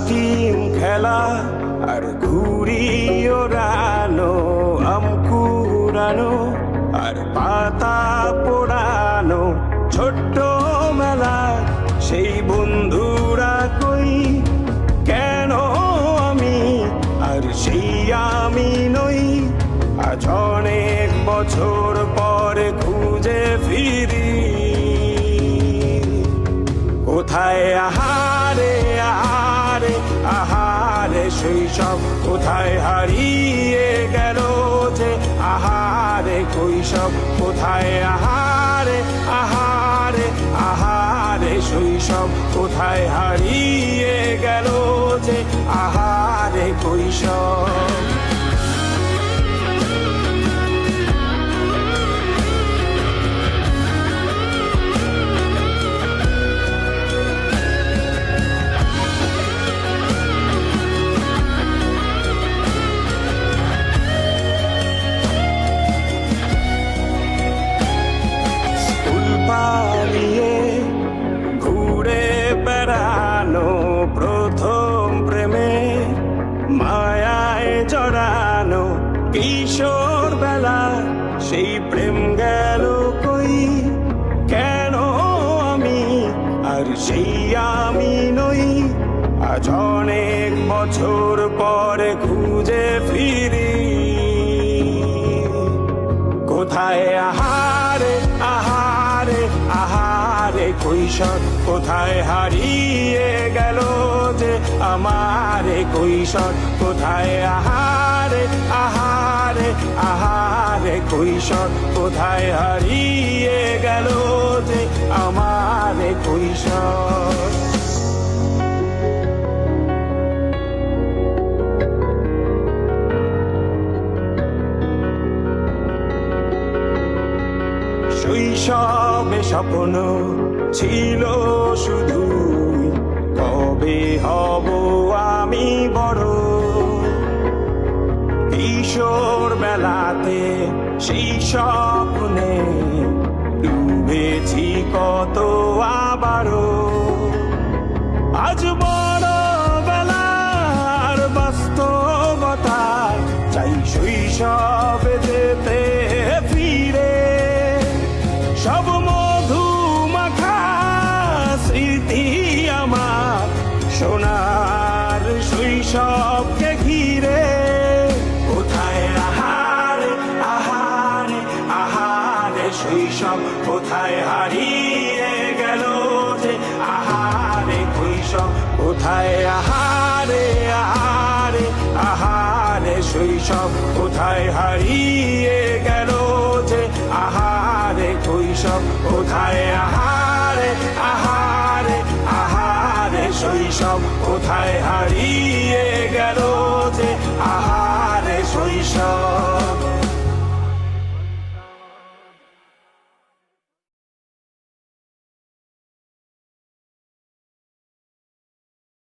Team খেলা আর ঘুড়ি ওড়ানো, আম কুড়ানো আর পাতা পোড়ানো, ছোট্ট মেলা সেই বন্ধুরা কই, কেন আমি আর সেই আমি নই। আজ অনেক বছর পরে খুঁজে ফিরি, কোথায় আহারে আহারে আহারে শৈশব, কোথায় হারিয়ে গেল যে আহারে কৈশব, কোথায় আহারে আহারে আহারে শৈশব, কোথায় হারিয়ে গেল যে আহারে কৈশব। পালিয়ে ঘুরে বেড়ানো, প্রথম প্রেমে মায়ায় জড়ানো, কিশোর বেলা সেই প্রেম গেল কই, কেন আমি আর সেই আমি নই। আজ অনেক বছর পরে খুঁজে ফিরি, কোথায় আহারে আহারে আহারে কৈশোর, কোথায় হারিয়ে গেল যে আমারে কৈশোর, কোথায় আহারে আহারে আহারে কৈশোর, কোথায় হারিয়ে গেল যে আমারে কৈশোর। শৈশবে স্বপ্ন ছিল শুধু, কবে হব আমি বড়। কিশোর বেলাতে সেই স্বপ্নে ডুবেছি কত আবারও, আজ বড় বেলার বাস্তবতা চাই শৈশবে যেতে ফিরে। সব মধু মাখা স্মৃতি আমার সোনার শৈশবকে ঘিরে, কোথায় আহারে আহারে আহারে শৈশব, কোথায় হারিয়ে গেল যে আহারে কৈশব, কোথায় আহারে আহারে আহারে শৈশব, কোথায় হারিয়ে গেল যে আহারে কৈশব, কোথায় আহারে আহারে আহারে শৈশব, কোথায় হারিয়ে গেল যে আহারে শৈশব।